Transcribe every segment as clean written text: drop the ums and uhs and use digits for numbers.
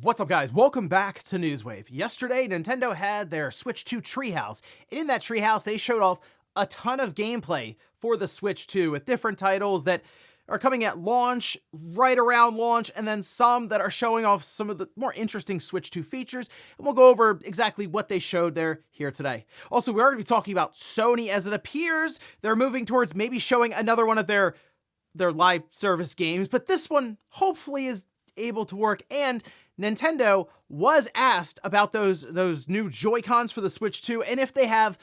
What's up, guys? Welcome back to Newswave. Yesterday, Nintendo had their Switch 2 Treehouse. And in that Treehouse, they showed off a ton of gameplay for the Switch 2 with different titles that are coming at launch, right around launch, and then some that are showing off some of the more interesting Switch 2 features. And we'll go over exactly what they showed there here today. Also, we are going to be talking about Sony, as it appears they're moving towards maybe showing another one of their live service games, but this one hopefully is able to work. And Nintendo was asked about those new Joy-Cons for the Switch 2 and if they have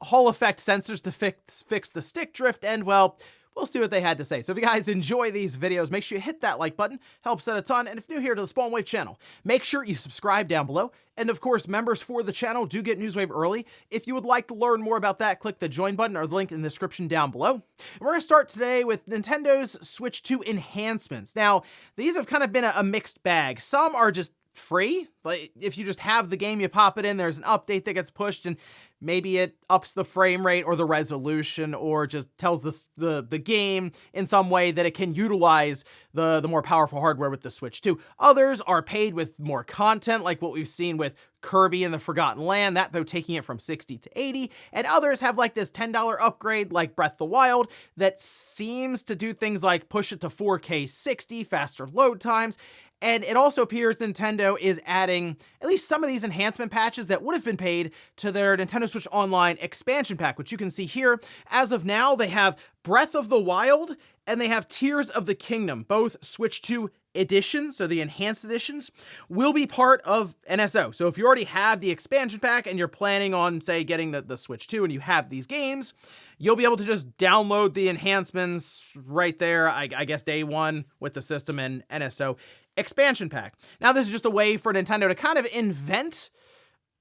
Hall effect sensors to fix the stick drift, and well, we'll see what they had to say. So if you guys enjoy these videos, make sure you hit that like button, helps out a ton. And if you're new here to the Spawn Wave channel, make sure you subscribe down below. And of course, members for the channel do get Newswave early. If you would like to learn more about that, click the join button or the link in the description down below. And we're going to start today with Nintendo's Switch 2 enhancements. Now, these have kind of been a mixed bag. Some are just free. Like, if you just have the game, you pop it in, there's an update that gets pushed, and maybe it ups the frame rate or the resolution, or just tells the game in some way that it can utilize the more powerful hardware with the Switch 2. Others are paid with more content, like what we've seen with Kirby and the Forgotten Land, that though taking it from 60 to 80, and others have like this $10 upgrade like Breath of the Wild that seems to do things like push it to 4K 60, faster load times. And it also appears Nintendo is adding at least some of these enhancement patches that would have been paid to their Nintendo Switch Online expansion pack, which you can see here. As of now, they have Breath of the Wild and they have Tears of the Kingdom, both Switch 2 editions, so the enhanced editions, will be part of NSO. So if you already have the expansion pack and you're planning on, say, getting the Switch 2 and you have these games, you'll be able to just download the enhancements right there, I guess day one with the system and NSO expansion pack. Now, this is just a way for Nintendo to kind of invent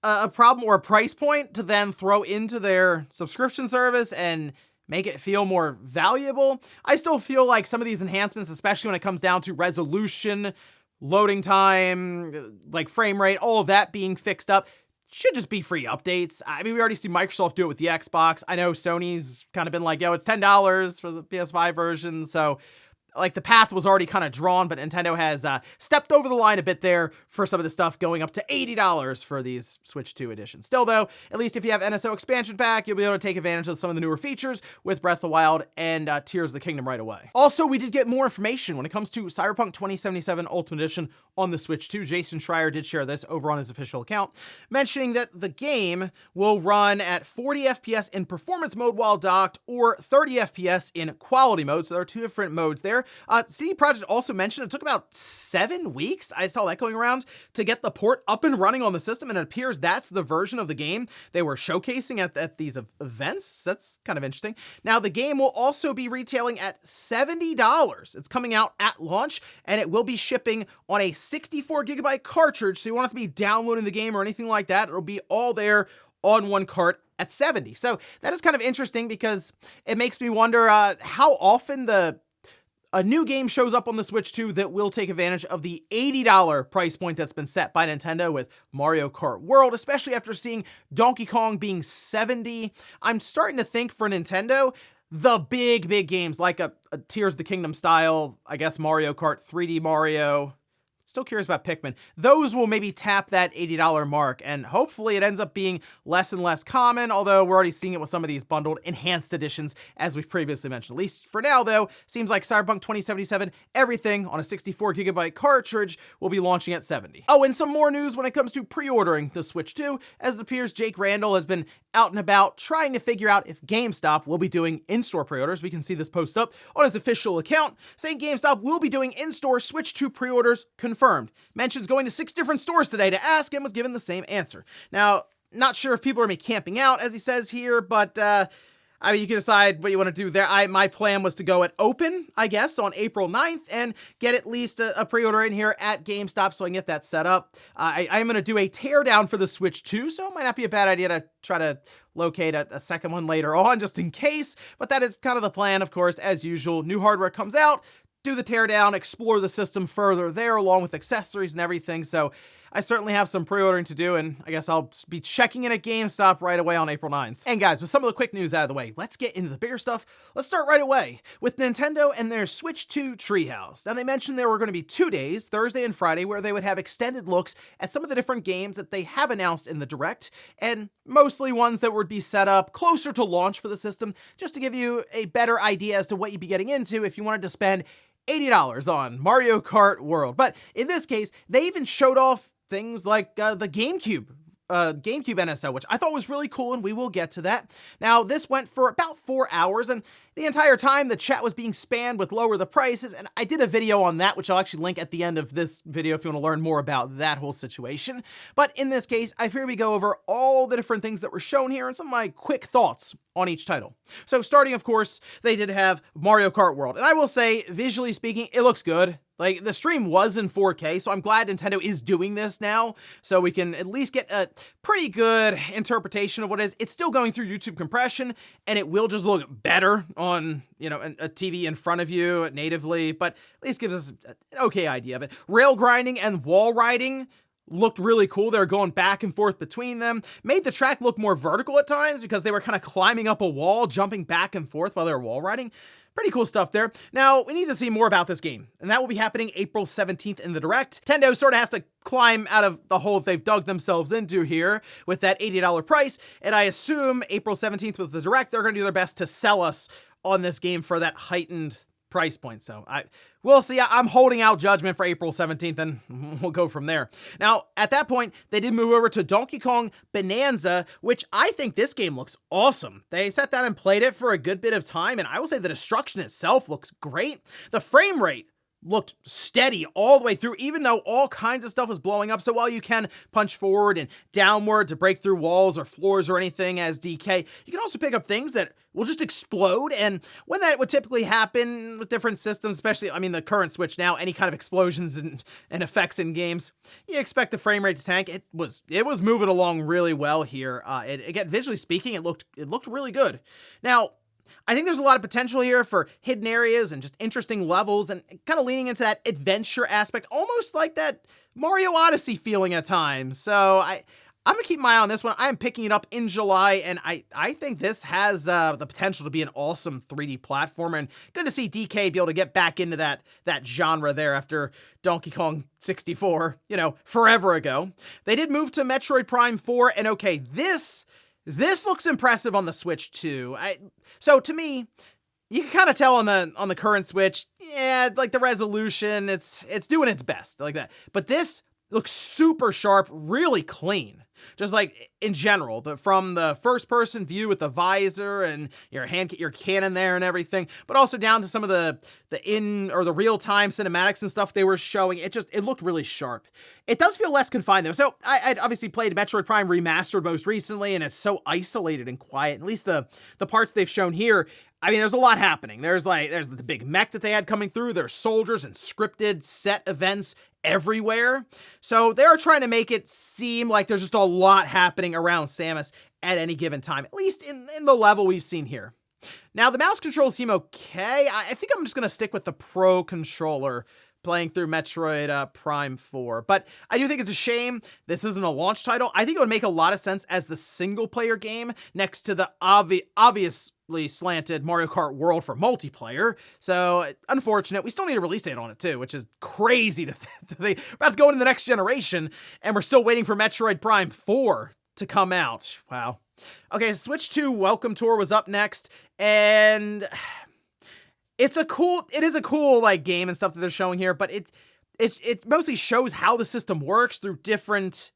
a problem or a price point to then throw into their subscription service and make it feel more valuable. I still feel like some of these enhancements, especially when it comes down to resolution, loading time, like frame rate, all of that being fixed up, should just be free updates. I mean, we already see Microsoft do it with the Xbox. I know Sony's kind of been like, yo, it's $10 for the PS5 version, so like the path was already kind of drawn, but Nintendo has stepped over the line a bit there for some of the stuff, going up to $80 for these Switch 2 editions. Still though, at least if you have NSO expansion pack, you'll be able to take advantage of some of the newer features with Breath of the Wild and Tears of the Kingdom right away. Also, we did get more information when it comes to Cyberpunk 2077 Ultimate Edition on the Switch 2. Jason Schreier did share this over on his official account, mentioning that the game will run at 40 FPS in performance mode while docked, or 30 FPS in quality mode. So there are two different modes there. CD Projekt also mentioned it took about 7 weeks, I saw that going around, to get the port up and running on the system, and it appears that's the version of the game they were showcasing at these events. That's kind of interesting. Now, the game will also be retailing at $70. It's coming out at launch, and it will be shipping on a 64GB cartridge, so you won't have to be downloading the game or anything like that. It'll be all there on one cart at $70. So that is kind of interesting because it makes me wonder how often a new game shows up on the Switch 2 that will take advantage of the $80 price point that's been set by Nintendo with Mario Kart World, especially after seeing Donkey Kong being $70. I'm starting to think for Nintendo, the big games like a Tears of the Kingdom style, I guess Mario Kart, 3D Mario, still curious about Pikmin, those will maybe tap that $80 mark, and hopefully it ends up being less and less common, although we're already seeing it with some of these bundled enhanced editions, as we've previously mentioned. At least for now, though, seems like Cyberpunk 2077, everything on a 64GB cartridge, will be launching at $70. Oh, and some more news when it comes to pre-ordering the Switch 2, as it appears Jake Randall has been out and about trying to figure out if GameStop will be doing in-store pre-orders. We can see this post up on his official account, saying GameStop will be doing in-store Switch 2 pre-orders confirmed. Mentions going to 6 different stores today to ask and was given the same answer. Now, not sure if people are going to be camping out, as he says here, but I mean, you can decide what you want to do there. My plan was to go at open, I guess, on April 9th and get at least a pre-order in here at GameStop so I can get that set up. I'm going to do a teardown for the Switch 2, so it might not be a bad idea to try to locate a second one later on, just in case. But that is kind of the plan, of course, as usual. New hardware comes out, do the teardown, explore the system further there, along with accessories and everything. So I certainly have some pre-ordering to do, and I guess I'll be checking in at GameStop right away on April 9th. And guys, with some of the quick news out of the way, let's get into the bigger stuff. Let's start right away with Nintendo and their Switch 2 Treehouse. Now, they mentioned there were going to be 2 days, Thursday and Friday, where they would have extended looks at some of the different games that they have announced in the Direct, and mostly ones that would be set up closer to launch for the system, just to give you a better idea as to what you'd be getting into if you wanted to spend $80 on Mario Kart World. But in this case, they even showed off things like the GameCube NSO, which I thought was really cool, and we will get to that. Now, this went for about 4 hours, and the entire time the chat was being spammed with lower the prices, and I did a video on that, which I'll actually link at the end of this video if you want to learn more about that whole situation. But in this case, I figured we go over all the different things that were shown here and some of my quick thoughts on each title. So starting, of course, they did have Mario Kart World, and I will say, visually speaking, it looks good. Like, the stream was in 4K, so I'm glad Nintendo is doing this now, so we can at least get a pretty good interpretation of what it is. It's still going through YouTube compression, and it will just look better on, you know, a TV in front of you natively, but at least gives us an okay idea of it. Rail grinding and wall riding looked really cool. They were going back and forth between them. Made the track look more vertical at times because they were kind of climbing up a wall, jumping back and forth while they were wall riding. Pretty cool stuff there. Now, we need to see more about this game, and that will be happening April 17th in the Direct. Nintendo sort of has to climb out of the hole they've dug themselves into here with that $80 price, and I assume April 17th with the Direct, they're going to do their best to sell us on this game for that heightened price point. So we'll see. I'm holding out judgment for April 17th, and we'll go from there. Now, at that point, they did move over to Donkey Kong Bonanza, which I think this game looks awesome. They sat down and played it for a good bit of time, and I will say the destruction itself looks great. The frame rate looked steady all the way through, even though all kinds of stuff was blowing up. So while you can punch forward and downward to break through walls or floors or anything as DK, you can also pick up things that will just explode. And when that would typically happen with different systems, especially, I mean, the current Switch now, any kind of explosions and effects in games, you expect the frame rate to tank. It was moving along really well here. Again, visually speaking, it looked really good. Now, I think there's a lot of potential here for hidden areas and just interesting levels and kind of leaning into that adventure aspect, almost like that Mario Odyssey feeling at times. So I'm going to keep my eye on this one. I am picking it up in July, and I think this has the potential to be an awesome 3D platformer, and good to see DK be able to get back into that genre there after Donkey Kong 64, you know, forever ago. They did move to Metroid Prime 4, and okay, this looks impressive on the Switch too. So to me, you can kind of tell on the current Switch, yeah, like the resolution, it's doing its best like that. But this looks super sharp, really clean. Just like in general, from the first person view with the visor and your cannon there and everything, but also down to some of the real time cinematics and stuff they were showing. It looked really sharp. It does feel less confined though. So I'd obviously played Metroid Prime Remastered most recently, and it's so isolated and quiet. At least the parts they've shown here, I mean, there's a lot happening. There's the big mech that they had coming through. There's soldiers and scripted set events everywhere. So they're trying to make it seem like there's just a lot happening around Samus at any given time, at least in the level we've seen here. Now, the mouse controls seem okay. I think I'm just going to stick with the Pro controller playing through Metroid Prime 4. But I do think it's a shame this isn't a launch title. I think it would make a lot of sense as the single-player game next to the obviously slanted Mario Kart World for multiplayer. So, unfortunate. We still need a release date on it, too, which is crazy to think. We're about to go into the next generation, and we're still waiting for Metroid Prime 4 to come out. Wow. Okay, Switch 2 Welcome Tour was up next, and it is a cool like game and stuff that they're showing here, but it mostly shows how the system works through different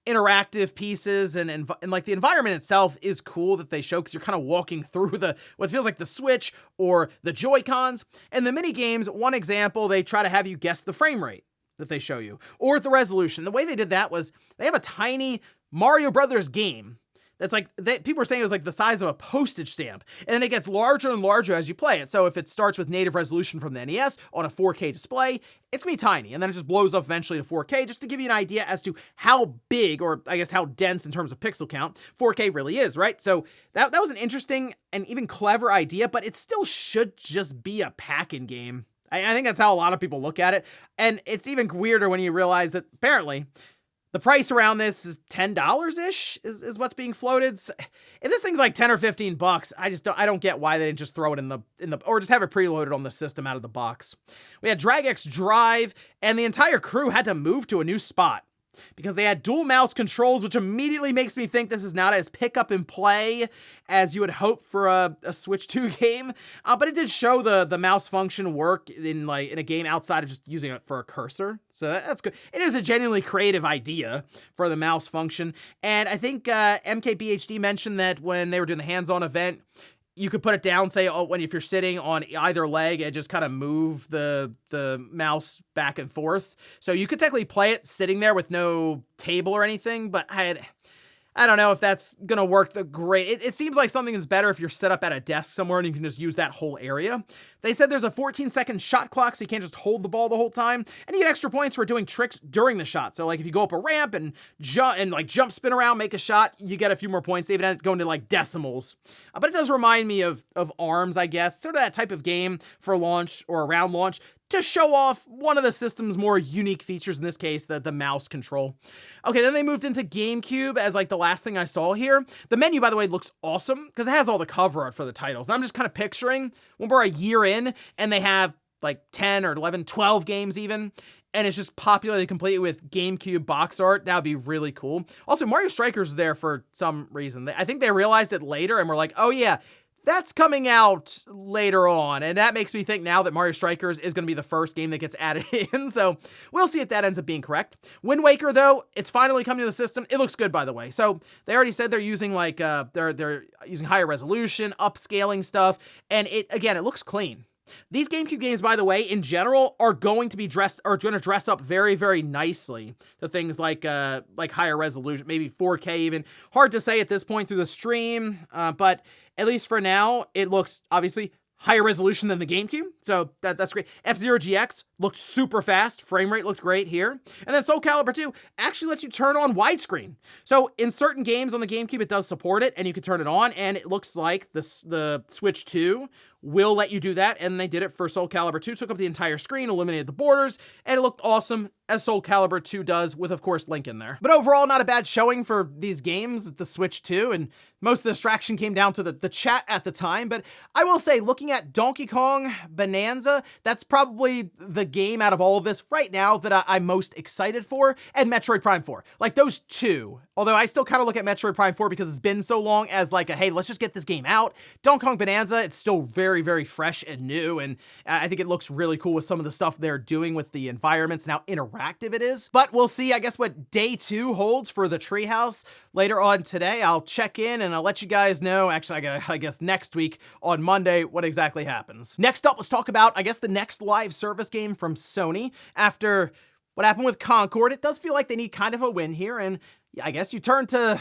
interactive pieces, and like the environment itself is cool that they show because you're kind of walking through what feels like the Switch or the Joy-Cons. And the mini games, one example, they try to have you guess the frame rate that they show you or the resolution. The way they did that was they have a tiny Mario Brothers game that's like, people were saying it was like the size of a postage stamp, and then it gets larger and larger as you play it. So if it starts with native resolution from the NES on a 4K display, it's gonna be tiny, and then it just blows up eventually to 4K, just to give you an idea as to how big, or I guess how dense in terms of pixel count, 4K really is, right? So that was an interesting and even clever idea, but it still should just be a pack-in game. I think that's how a lot of people look at it. And it's even weirder when you realize that apparently the price around this is $10-ish is what's being floated. So if this thing's like 10 or 15 bucks, I don't get why they didn't just throw it in the or just have it preloaded on the system out of the box. We had DragX Drive, and the entire crew had to move to a new spot because they had dual mouse controls, which immediately makes me think this is not as pick up and play as you would hope for a Switch 2 game. But it did show the mouse function work in a game outside of just using it for a cursor. So that's good. It is a genuinely creative idea for the mouse function. And I think MKBHD mentioned that when they were doing the hands-on event, you could put it down, say, if you're sitting on either leg and just kind of move the mouse back and forth. So you could technically play it sitting there with no table or anything, but I don't know if that's going to work great. It seems like something is better if you're set up at a desk somewhere and you can just use that whole area. They said there's a 14-second shot clock, so you can't just hold the ball the whole time. And you get extra points for doing tricks during the shot. So, if you go up a ramp and jump, spin around, make a shot, you get a few more points. They even end up going to, decimals. But it does remind me of ARMS, I guess. Sort of that type of game for launch or around launch, to show off one of the system's more unique features, in this case, the mouse control. Okay, then they moved into GameCube as the last thing I saw here. The menu, by the way, looks awesome because it has all the cover art for the titles. And I'm just kind of picturing when we're a year in and they have 10 or 11, 12 games even, and it's just populated completely with GameCube box art. That would be really cool. Also, Mario Strikers is there for some reason. I think they realized it later and were like, oh yeah, that's coming out later on, and that makes me think now that Mario Strikers is going to be the first game that gets added in, so we'll see if that ends up being correct. Wind Waker, though, it's finally coming to the system. It looks good, by the way. So they already said they're using they're using higher resolution, upscaling stuff, and it looks clean. These GameCube games, by the way, in general, are going to dress up very, very nicely to things like higher resolution, maybe 4K even. Hard to say at this point through the stream, but at least for now, it looks obviously higher resolution than the GameCube, so that's great. F-Zero GX looked super fast. Frame rate looked great here. And then Soul Calibur 2 actually lets you turn on widescreen. So in certain games on the GameCube, it does support it, and you can turn it on, and it looks like the Switch 2 will let you do that, and they did it for Soul Calibur 2. Took up the entire screen, eliminated the borders, and it looked awesome, as Soul Calibur 2 does, with, of course, Link in there. But overall, not a bad showing for these games with the Switch 2, and most of the distraction came down to the chat at the time. But I will say, looking at Donkey Kong Bonanza, that's probably the game out of all of this right now that I'm most excited for, and Metroid Prime 4. Those two. Although I still kind of look at Metroid Prime 4 because it's been so long as hey, let's just get this game out. Donkey Kong Bonanza, it's still very, very fresh and new, and I think it looks really cool with some of the stuff they're doing with the environments and how interactive it is. But we'll see, I guess, what day 2 holds for the Treehouse later on today. I'll check in and I'll let you guys know, actually, I guess next week on Monday, what exactly happens. Next up, let's talk about, I guess, the next live service game from Sony. After what happened with Concord, it does feel like they need kind of a win here, and I guess you turn to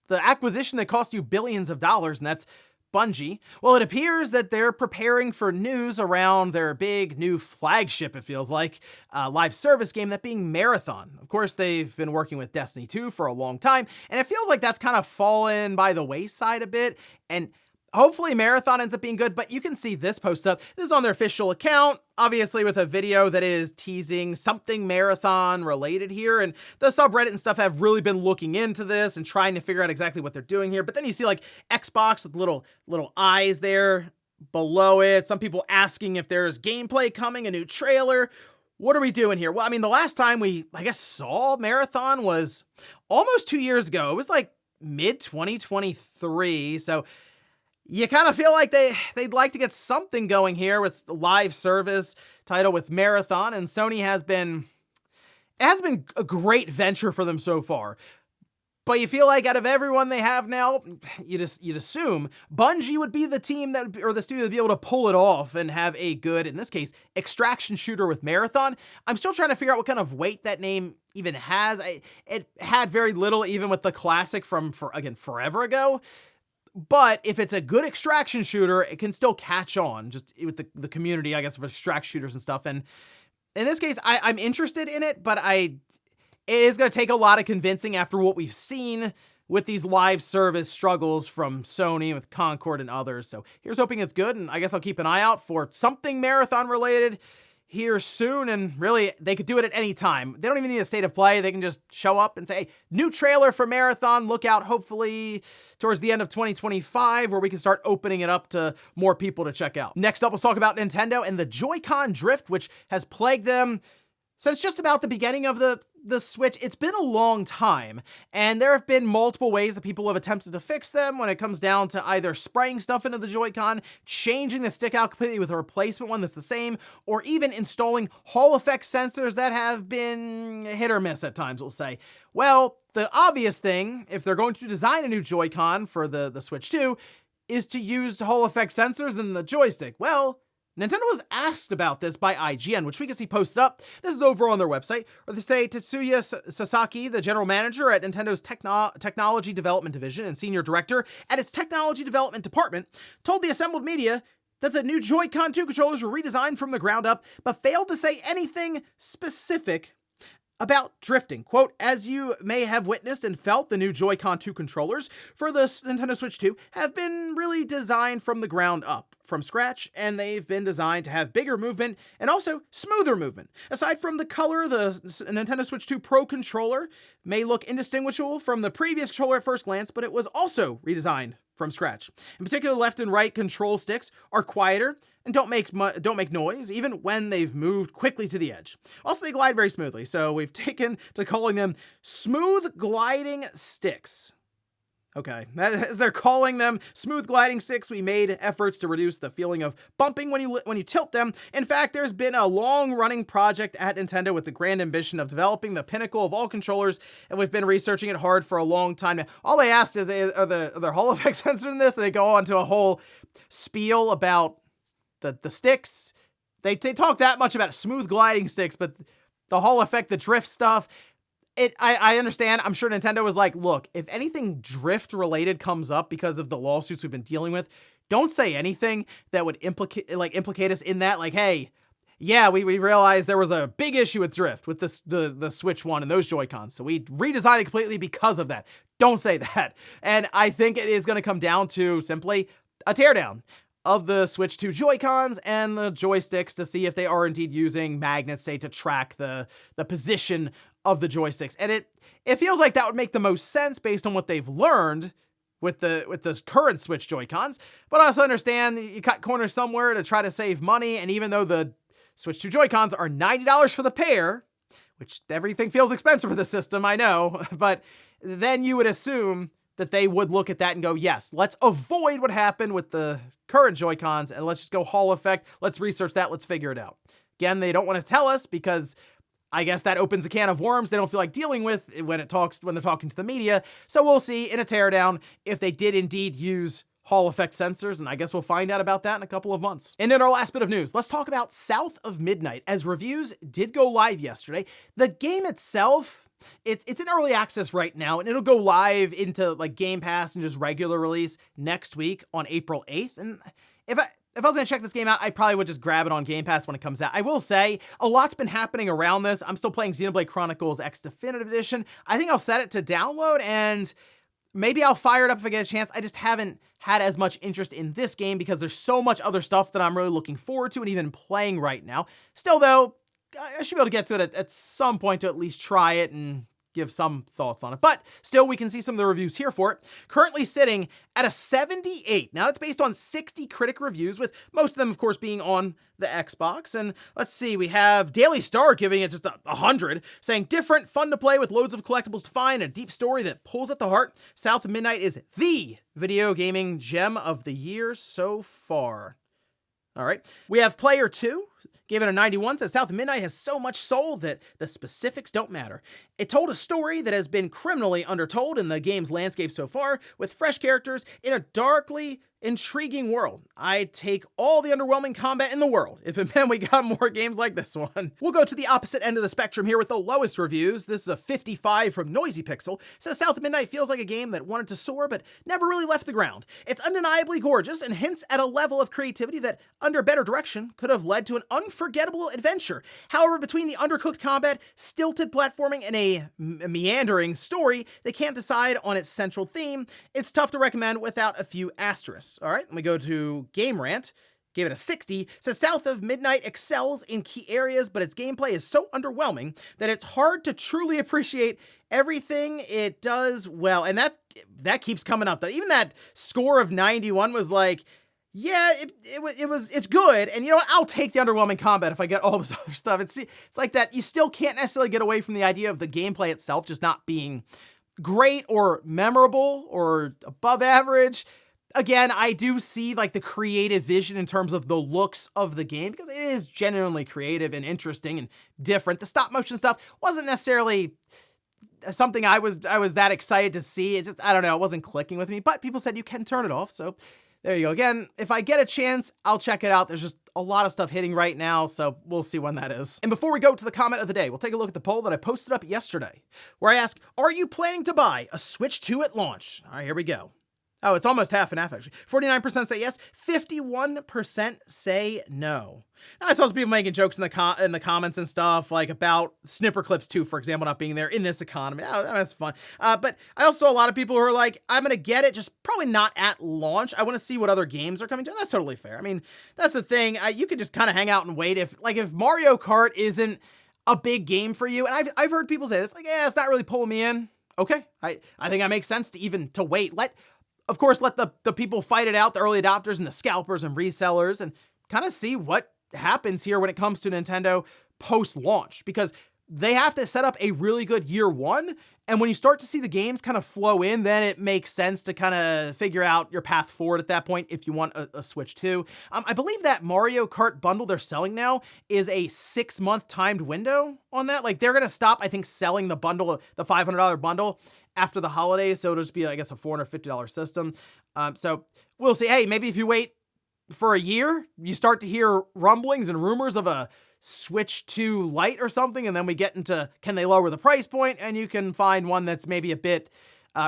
the acquisition that cost you billions of dollars, and that's Bungie. Well, it appears that they're preparing for news around their big new flagship, it feels like, live service game, that being Marathon. Of course, they've been working with Destiny 2 for a long time, and it feels like that's kind of fallen by the wayside a bit, and hopefully Marathon ends up being good, but you can see this post up. This is on their official account, obviously with a video that is teasing something Marathon related here, and the subreddit and stuff have really been looking into this and trying to figure out exactly what they're doing here. But then you see Xbox with little eyes there below it. Some people asking if there's gameplay coming, a new trailer. What are we doing here? Well, I mean, the last time we, I guess, saw Marathon was almost 2 years ago. It was mid-2023, so you kind of feel like they'd like to get something going here with the live service title with Marathon, and Sony it has been a great venture for them so far. But you feel like out of everyone they have now, you'd assume Bungie would be the team or the studio to be able to pull it off and have a good, in this case, extraction shooter with Marathon. I'm still trying to figure out what kind of weight that name even has. It had very little even with the classic from forever ago. But if it's a good extraction shooter, it can still catch on just with the community, I guess, of extract shooters and stuff. And in this case, I'm interested in it, but it is going to take a lot of convincing after what we've seen with these live service struggles from Sony with Concord and others. So here's hoping it's good, and I guess I'll keep an eye out for something Marathon related here soon, and really, they could do it at any time. They don't even need a state of play. They can just show up and say, hey, new trailer for Marathon, look out hopefully towards the end of 2025, where we can start opening it up to more people to check out. Next up, let's talk about Nintendo and the Joy-Con drift, which has plagued them since just about the beginning of the Switch. It's been a long time, and there have been multiple ways that people have attempted to fix them when it comes down to either spraying stuff into the Joy-Con, changing the stick out completely with a replacement one that's the same, or even installing Hall effect sensors that have been hit or miss at times, we'll say. Well, the obvious thing, if they're going to design a new Joy-Con for the Switch 2, is to use Hall effect sensors in the joystick. Well, Nintendo was asked about this by IGN, which we can see posted up. This is over on their website, where they say Tetsuya Sasaki, the general manager at Nintendo's Technology Development Division and senior director at its Technology Development Department, told the assembled media that the new Joy-Con 2 controllers were redesigned from the ground up, but failed to say anything specific about drifting. Quote, as you may have witnessed and felt, the new Joy-Con 2 controllers for the Nintendo Switch 2 have been really designed from the ground up, from scratch, and they've been designed to have bigger movement and also smoother movement. Aside from the color, the Nintendo Switch 2 Pro controller may look indistinguishable from the previous controller at first glance, but it was also redesigned from scratch. In particular, left and right control sticks are quieter and don't make noise, even when they've moved quickly to the edge. Also, they glide very smoothly, so we've taken to calling them smooth gliding sticks. Okay, as they're calling them smooth gliding sticks, we made efforts to reduce the feeling of bumping when you tilt them. In fact, there's been a long-running project at Nintendo with the grand ambition of developing the pinnacle of all controllers, and we've been researching it hard for a long time now. All they asked is, are there Hall effect sensors in this? And they go on to a whole spiel about the sticks. They talk that much about smooth gliding sticks, but the Hall effect, the drift stuff, I understand. I'm sure Nintendo was like, look, if anything drift related comes up because of the lawsuits we've been dealing with, don't say anything that would implicate us in that. Like, hey, yeah, we realized there was a big issue with drift with the Switch 1 and those Joy-Cons, so we redesigned it completely because of that. Don't say that. And I think it is going to come down to simply a teardown of the Switch 2 Joy-Cons and the joysticks to see if they are indeed using magnets, say, to track the position of the joysticks. And it feels like that would make the most sense based on what they've learned with the current Switch Joy-Cons. But I also understand you cut corners somewhere to try to save money, and even though the Switch 2 Joy-Cons are $90 for the pair, which everything feels expensive for the system, I know, but then you would assume that they would look at that and go, yes, let's avoid what happened with the current Joy-Cons and let's just go Hall effect. Let's research that. Let's figure it out. Again, they don't want to tell us because I guess that opens a can of worms they don't feel like dealing with when they're talking to the media. So we'll see in a teardown if they did indeed use Hall effect sensors, and I guess we'll find out about that in a couple of months. And in our last bit of news, let's talk about South of Midnight, as reviews did go live yesterday. The game itself, it's in early access right now, and it'll go live into like Game Pass and just regular release next week on April 8th. And if I was gonna check this game out, I probably would just grab it on Game Pass when it comes out. I will say, a lot's been happening around this. I'm still playing Xenoblade Chronicles X Definitive Edition. I think I'll set it to download, and maybe I'll fire it up if I get a chance. I just haven't had as much interest in this game because there's so much other stuff that I'm really looking forward to and even playing right now. Still, though, I should be able to get to it at some point to at least try it and give some thoughts on it. But still, we can see some of the reviews here for it. Currently sitting at a 78. Now, that's based on 60 critic reviews, with most of them, of course, being on the Xbox. And let's see, we have Daily Star giving it just 100, saying, different, fun to play with loads of collectibles to find, and a deep story that pulls at the heart. South of Midnight is the video gaming gem of the year so far. All right. We have Player 2. Gave it a 91, says South of Midnight has so much soul that the specifics don't matter. It told a story that has been criminally undertold in the game's landscape so far, with fresh characters in a darkly intriguing world. I'd take all the underwhelming combat in the world if it meant we got more games like this one. We'll go to the opposite end of the spectrum here with the lowest reviews. This is a 55 from Noisy Pixel. It says South of Midnight feels like a game that wanted to soar but never really left the ground. It's undeniably gorgeous and hints at a level of creativity that, under better direction, could have led to an unforgettable adventure. However, between the undercooked combat, stilted platforming, and a meandering story that can't decide on its central theme, it's tough to recommend without a few asterisks. All right, let me go to Game Rant. gave it a 60, says South of Midnight excels in key areas, but its gameplay is so underwhelming that it's hard to truly appreciate everything it does well. And that keeps coming up. Even that score of 91 was like, yeah, it's good. And you know what? I'll take the underwhelming combat if I get all this other stuff. It's like that. You still can't necessarily get away from the idea of the gameplay itself just not being great or memorable or above average. Again, I do see like the creative vision in terms of the looks of the game, because it is genuinely creative and interesting and different. The stop motion stuff wasn't necessarily something I was that excited to see. It just, I don't know, it wasn't clicking with me, but people said you can turn it off. So there you go. Again, if I get a chance, I'll check it out. There's just a lot of stuff hitting right now, so we'll see when that is. And before we go to the comment of the day, we'll take a look at the poll that I posted up yesterday, where I asked, are you planning to buy a Switch 2 at launch? All right, here we go. Oh, it's almost half and half, actually. 49% say yes, 51% say no. Now, I saw some people making jokes in the comments and stuff, like about Snipper Clips 2, for example, not being there in this economy. Oh, that's fun. But I also saw a lot of people who are like, I'm going to get it, just probably not at launch. I want to see what other games are coming to. That's totally fair. I mean, that's the thing. You could just kind of hang out and wait. If Mario Kart isn't a big game for you, and I've heard people say this, like, yeah, it's not really pulling me in. Okay, I think that makes sense to wait. Of course, let the people fight it out, the early adopters and the scalpers and resellers, and kind of see what happens here when it comes to Nintendo post-launch, because they have to set up a really good year one. And when you start to see the games kind of flow in, then it makes sense to kind of figure out your path forward at that point if you want a Switch 2. I believe that Mario Kart bundle they're selling now is a 6-month timed window on that. Like, they're going to stop, I think, selling the bundle, the $500 bundle after the holidays. So it'll just be, I guess, a $450 system. So we'll see. Hey, maybe if you wait for a year, you start to hear rumblings and rumors of a Switch 2 Lite or something, and then we get into, can they lower the price point? And you can find one that's maybe a bit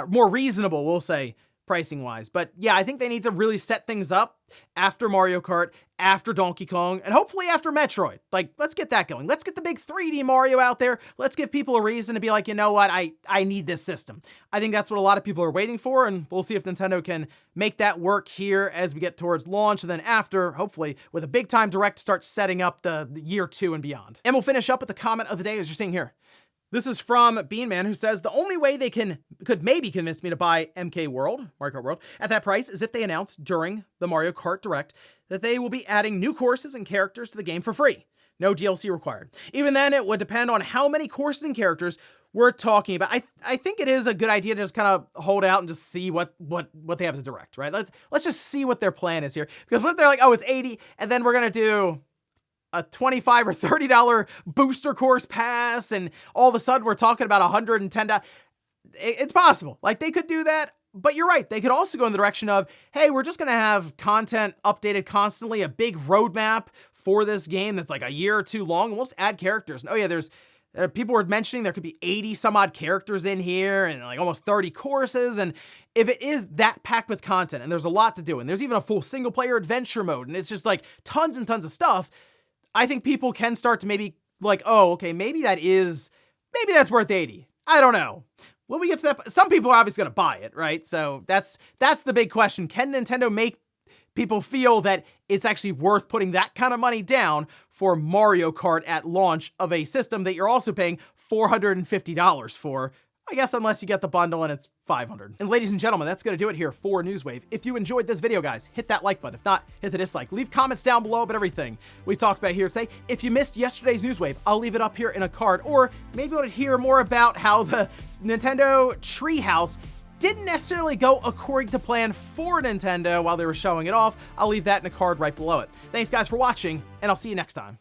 more reasonable, we'll say, pricing wise. But yeah, I think they need to really set things up after Mario Kart, after Donkey Kong, and hopefully after Metroid. Like, let's get that going. Let's get the big 3D Mario out there. Let's give people a reason to be like, you know what, I need this system. I think that's what a lot of people are waiting for, and we'll see if Nintendo can make that work here as we get towards launch, and then after, hopefully, with a big time direct, start setting up the year 2 and beyond. And we'll finish up with the comment of the day, as you're seeing here. This is from Beanman, who says, the only way they could maybe convince me to buy Mario Kart World, at that price is if they announce during the Mario Kart Direct that they will be adding new courses and characters to the game for free. No DLC required. Even then, it would depend on how many courses and characters we're talking about. I think it is a good idea to just kind of hold out and just see what they have to Direct, right? Let's just see what their plan is here. Because what if they're like, oh, it's 80, and then we're going to do a $25 or $30 booster course pass, and all of a sudden we're talking about $110. It's possible. Like, they could do that, but you're right. They could also go in the direction of, hey, we're just going to have content updated constantly, a big roadmap for this game that's like a year or 2 long, and we'll just add characters. And oh yeah, there's people were mentioning there could be 80 some odd characters in here and like almost 30 courses. And if it is that packed with content, and there's a lot to do, and there's even a full single player adventure mode, and it's just like tons and tons of stuff, I think people can start to maybe like, oh, okay, maybe that's worth 80. I don't know. When we get to that, some people are obviously going to buy it, right? So that's the big question. Can Nintendo make people feel that it's actually worth putting that kind of money down for Mario Kart at launch of a system that you're also paying $450 for? I guess unless you get the bundle and it's $500. And ladies and gentlemen, that's going to do it here for Newswave. If you enjoyed this video, guys, hit that like button. If not, hit the dislike. Leave comments down below about everything we talked about here today. If you missed yesterday's Newswave, I'll leave it up here in a card. Or maybe you want to hear more about how the Nintendo Treehouse didn't necessarily go according to plan for Nintendo while they were showing it off. I'll leave that in a card right below it. Thanks, guys, for watching, and I'll see you next time.